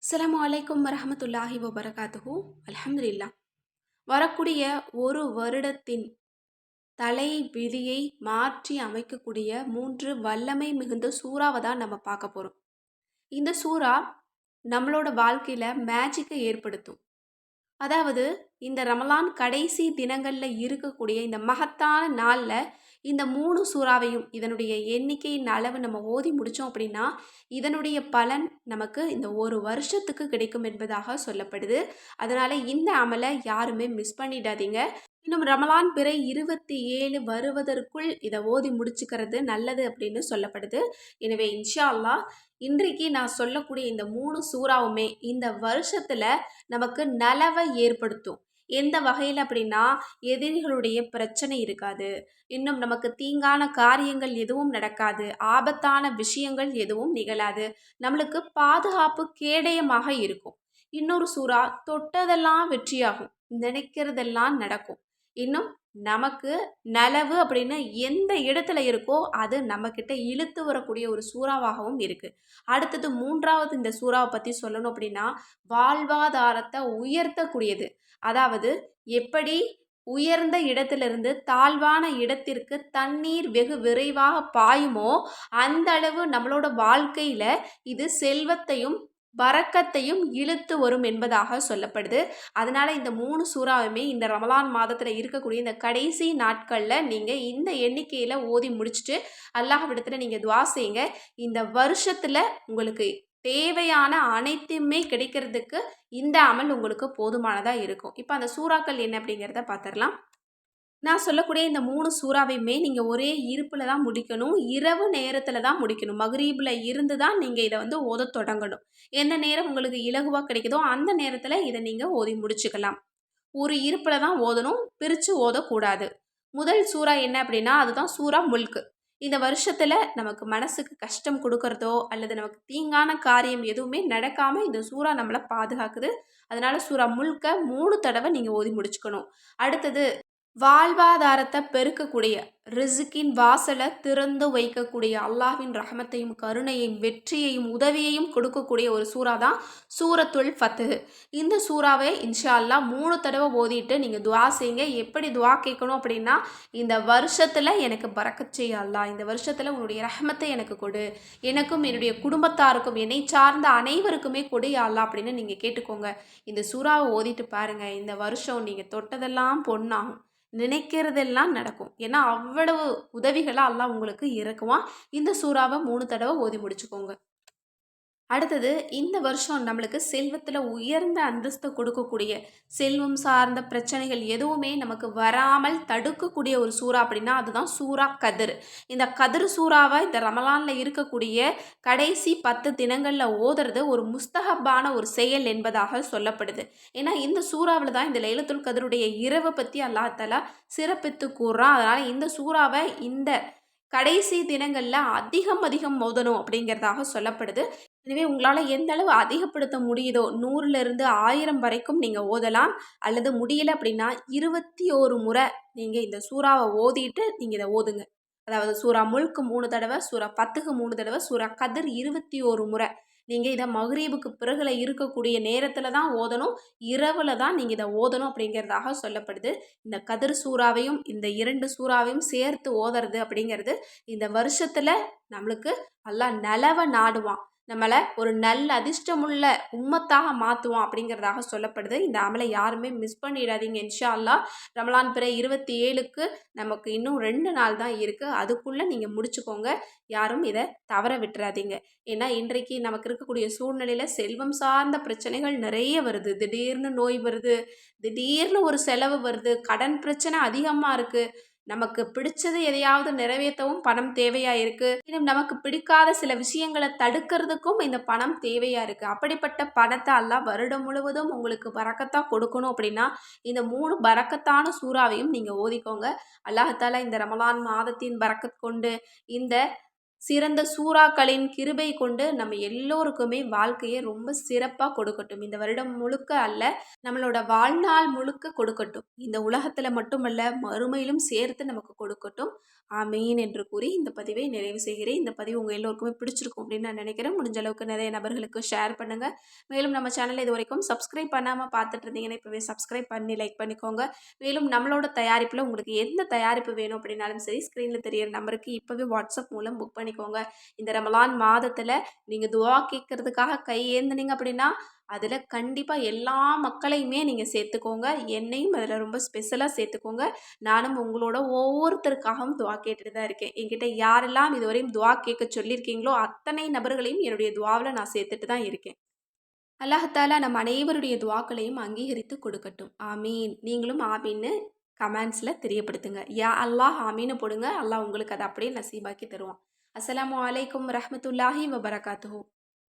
அஸ்ஸலாமு அலைக்கும் வரஹமத்துல்லாஹி வபரகாத்துஹு. அல்ஹம்துலில்லாஹ். வரக்கூடிய ஒரு வருடத்தின் தலை விதியை மாற்றி அமைக்கக்கூடிய 3 வல்லமை மிகுந்த சூறாவை தான் நம்ம பார்க்க போறோம். இந்த சூறா நம்மளோட வாழ்க்கையில மேஜிக்கை ஏற்படுத்தும். அதாவது இந்த ரமலான் கடைசி தினங்கள்ல இருக்கக்கூடிய இந்த மகத்தான நாள்ல இந்த 3 சூறாவையும் இதனுடைய எண்ணிக்கையின் அளவு நம்ம ஓதி முடிச்சோம் அப்படின்னா, இதனுடைய பலன் நமக்கு இந்த ஒரு வருஷத்துக்கு கிடைக்கும் என்பதாக சொல்லப்படுது. அதனால இந்த அமல யாருமே மிஸ் பண்ணிடாதீங்க. இன்னும் ரமலான் பிறை 27 வருவதற்குள் இதை ஓதி முடிச்சுக்கிறது நல்லது அப்படின்னு சொல்லப்படுது. எனவே இன்ஷா அல்லாஹ் இன்றைக்கு நான் சொல்லக்கூடிய இந்த 3 சூறாவுமே இந்த வருஷத்துல நமக்கு நலவை ஏற்படுத்தும். எந்த வகையில் அப்படின்னா, எதிரிகளுடைய பிரச்சனை இருக்காது. இன்னும் நமக்கு தீங்கான காரியங்கள் எதுவும் நடக்காது. ஆபத்தான விஷயங்கள் எதுவும் நிகழாது. நம்மளுக்கு பாதுகாப்பு கேடயமாக இருக்கும். இன்னொரு சூறா தொட்டதெல்லாம் வெற்றியாகும். நினைக்கிறதெல்லாம் நடக்கும். இன்னும் நமக்கு நலவு அப்படின்னு எந்த இடத்துல இருக்கோ அது நம்மக்கிட்ட இழுத்து வரக்கூடிய ஒரு சூறாவாகவும் இருக்கு. அடுத்தது 3வது இந்த சூறாவை பற்றி சொல்லணும் அப்படின்னா, வாழ்வாதாரத்தை உயர்த்தக்கூடியது. அதாவது எப்படி உயர்ந்த இடத்திலிருந்து தாழ்வான இடத்திற்கு தண்ணீர் வெகு விரைவாக பாயுமோ, அந்த அளவு நம்மளோட வாழ்க்கையில இது செல்வத்தையும் பரக்கத்தையும் இழுத்து வரும் என்பதாக சொல்லப்படுது. அதனால இந்த 3 சூறாவுமே இந்த ரமலான் மாதத்துல இருக்கக்கூடிய இந்த கடைசி நாட்கள்ல நீங்க இந்த எண்ணிக்கையில ஓதி முடிச்சுட்டு அல்லாஹ்விடத்துல நீங்க துஆ செய்யுங்க. இந்த வருஷத்துல உங்களுக்கு தேவையான அனைத்துமே கிடைக்கிறதுக்கு இந்த அமல் உங்களுக்கு போதுமானதா இருக்கும். இப்ப அந்த சூறாக்கள் என்ன அப்படிங்கிறத பார்த்துடலாம். நான் சொல்லக்கூடிய இந்த 3 சூறாவையுமே நீங்க ஒரே இருப்புல தான் முடிக்கணும். இரவு நேரத்துல தான் முடிக்கணும். மக்ரீப்ல இருந்து தான் நீங்க இத ஓதத் தொடங்கணும். எந்த நேரம் உங்களுக்கு இலகுவா கிடைக்குதோ அந்த நேரத்துல இத நீங்க ஓதி முடிச்சுக்கலாம். ஒரு இருப்புல தான் ஓதணும். பிரிச்சு ஓதக்கூடாது. முதல் சூறா என்ன அப்படின்னா, அதுதான் சூறா முல்க். இந்த வருஷத்துல நமக்கு மனசுக்கு கஷ்டம் குடுக்கறதோ, அல்லது நமக்கு தீங்கான காரியம் எதுவுமே நடக்காம இந்த சூறா நம்மள பாதுகாக்குது. அதனால சூறா முல்க 3 தடவ நீங்க ஓதி முடிச்சுக்கணும். அடுத்தது வாழ்வாதாரத்தை பெருக்கக்கூடிய ரிஸ்கின் வாசலை திறந்து வைக்கக்கூடிய அல்லாஹ்வின் ரஹமத்தையும் கருணையையும் வெற்றியையும் உதவியையும் கொடுக்கக்கூடிய ஒரு சூறா தான் சூரத்துல் ஃபத்ஹ். இந்த சூறாவை இன்ஷா அல்லாஹ் 3 தடவை ஓதிட்டு நீங்கள் துஆ செய்யுங்க. எப்படி துஆ கேட்கணும் அப்படின்னா, இந்த வருஷத்தில் எனக்கு பரக்கத் செய்ய அல்லாஹ், இந்த வருஷத்தில் உன்னுடைய ரஹமத்தை எனக்கு கொடு, எனக்கும் என்னுடைய குடும்பத்தாருக்கும் என்னை சார்ந்த அனைவருக்குமே கொடு யா அல்லாஹ் அப்படின்னு நீங்கள் கேட்டுக்கோங்க. இந்த சூறாவை ஓதிட்டு பாருங்கள். இந்த வருஷம் நீங்கள் தொட்டதெல்லாம் பொன்னாகும். நினைக்கிறதெல்லாம் நடக்கும். ஏன்னா அவ்வளவு உதவிகளா அல்லாஹ் உங்களுக்கு இறக்குவான். இந்த சூறாவை 3 தடவை ஓதி முடிச்சுக்கோங்க. அடுத்தது இந்த வருஷம் நம்மளுக்கு செல்வத்தில் உயர்ந்த அந்தஸ்தை கொடுக்கக்கூடிய செல்வம் சார்ந்த பிரச்சனைகள் எதுவுமே நமக்கு வராமல் தடுக்கக்கூடிய ஒரு சூறா அப்படின்னா அதுதான் சூறா கதிர். இந்த கதிர் சூறாவை இந்த ரமலானில் இருக்கக்கூடிய கடைசி 10 தினங்களில் ஓதுறது ஒரு முஸ்தஹப்பான ஒரு செயல் என்பதாக சொல்லப்படுது. ஏன்னா இந்த சூறாவில் தான் இந்த லைலத்துல் கதிருடைய இரவை பற்றி அல்லாஹ் தஆலா சிறப்பித்து கூறுறான். அதனால் இந்த சூறாவை இந்த கடைசி தினங்களில் அதிகம் ஓதணும் அப்படிங்கிறதாக சொல்லப்படுது. எனவே உங்களால் எந்த அளவு அதிகப்படுத்த முடியுதோ 100லிருந்து 1000 வரைக்கும் நீங்கள் ஓதலாம். அல்லது முடியல அப்படின்னா 21 முறை நீங்கள் இந்த சூறாவை ஓதிட்டு நீங்கள் இதை ஓதுங்க. அதாவது சூறா முல்க் 3 தடவை, சூறா ஃபத்ஹ் 3 தடவை, சூறா கதிர் 21 முறை. நீங்கள் இதை மக்ரீபுக்கு பிறகுல இருக்கக்கூடிய நேரத்தில் தான் ஓதணும். இரவில் தான் நீங்கள் இதை ஓதணும் அப்படிங்கிறதாக சொல்லப்படுது. இந்த கதிர் சூறாவையும் இந்த 2 சூறாவையும் சேர்த்து ஓதுறது அப்படிங்கிறது இந்த வருஷத்தில் நம்மளுக்கு அல்லாஹ் நலவை நாடுவான். நம்மளை ஒரு நல்ல அதிர்ஷ்டமுள்ள உம்மத்தாக மாற்றுவான் அப்படிங்கிறதாக சொல்லப்படுது. இந்த அமலை யாருமே மிஸ் பண்ணிடாதீங்க. இன்ஷா அல்லாஹ் ரமலான் பிறை 27க்கு நமக்கு இன்னும் 2 நாள் தான் இருக்குது. அதுக்குள்ளே நீங்கள் முடிச்சுக்கோங்க. யாரும் இதை தவற விட்டுறாதீங்க. ஏன்னா இன்றைக்கு நமக்கு இருக்கக்கூடிய சூழ்நிலையில் செல்வம் சார்ந்த பிரச்சனைகள் நிறைய வருது. திடீர்னு நோய் வருது, திடீர்னு ஒரு செலவு வருது, கடன் பிரச்சனை அதிகமாக இருக்குது. நமக்கு பிடிச்சது எதையாவது நிறைவேற்றவும் பணம் தேவையா இருக்கு. இன்னும் நமக்கு பிடிக்காத சில விஷயங்களை தடுக்கிறதுக்கும் இந்த பணம் தேவையா இருக்கு. அப்படிப்பட்ட பணத்தை அல்லாஹ் வருடம் முழுவதும் உங்களுக்கு பரக்கத்தா கொடுக்கணும் அப்படின்னா இந்த 3 பரக்கத்தான சூறாவையும் நீங்க ஓதிக்கோங்க. அல்லாஹ் தஆலா இந்த ரமலான் மாதத்தின் பரக்கத் கொண்டு இந்த சிறந்த சூறாக்களின் கிருபை கொண்டு நம்ம எல்லோருக்குமே வாழ்க்கையை ரொம்ப சிறப்பாக கொடுக்கட்டும். இந்த வருடம் முழுக்க அல்ல, நம்மளோட வாழ்நாள் முழுக்க கொடுக்கட்டும். இந்த உலகத்தில் மட்டுமல்ல, மறுமையிலும் சேர்த்து நமக்கு கொடுக்கட்டும். ஆமீன் என்று கூறி இந்த பதிவை நிறைவு செய்கிறேன். இந்த பதிவு உங்கள் எல்லோருக்குமே பிடிச்சிருக்கும் அப்படின்னு நான் நினைக்கிறேன். முடிஞ்ச அளவுக்கு நிறைய நபர்களுக்கு ஷேர் பண்ணுங்கள். மேலும் நம்ம சேனலை இது வரைக்கும் சப்ஸ்கிரைப் பண்ணாமல் பார்த்துட்டு இருந்தீங்கன்னா இப்போவே சப்ஸ்கிரைப் பண்ணி லைக் பண்ணிக்கோங்க. மேலும் நம்மளோட தயாரிப்பில் உங்களுக்கு எந்த தயாரிப்பு வேணும் அப்படின்னாலும் சரி, ஸ்க்ரீனில் தெரியிற நம்பருக்கு இப்போவே வாட்ஸ்அப் மூலம் புக் பண்ணிக்கோங்க. இந்த ரமலான் மாதத்தில் நீங்கள் துவா கேட்கறதுக்காக கை ஏந்துனீங்க அப்படின்னா அதில் கண்டிப்பாக எல்லா மக்களையுமே நீங்கள் சேர்த்துக்கோங்க. என்னையும் அதில் ரொம்ப ஸ்பெஷலாக சேர்த்துக்கோங்க. நானும் உங்களோட ஒவ்வொருத்தருக்காகவும் துவா கேட்டுட்டு தான் இருக்கேன். என்கிட்ட யாரெல்லாம் இதுவரையும் துவா கேட்க சொல்லியிருக்கீங்களோ அத்தனை நபர்களையும் என்னுடைய துவாவில் நான் சேர்த்துட்டு தான் இருக்கேன். அல்லாஹ் நம் அனைவருடைய துவாக்களையும் அங்கீகரித்து கொடுக்கட்டும். ஆமீன். நீங்களும் ஆமீன்னு கமெண்ட்ஸில் தெரியப்படுத்துங்க. யா அல்லாஹ் ஆமீன்னு போடுங்க. அல்லாஹ் உங்களுக்கு அதை அப்படியே நசீபாக்கி தருவான். அஸ்ஸலாமு அலைக்கும் வரஹ்மத்துல்லாஹி வபரகாத்துஹு.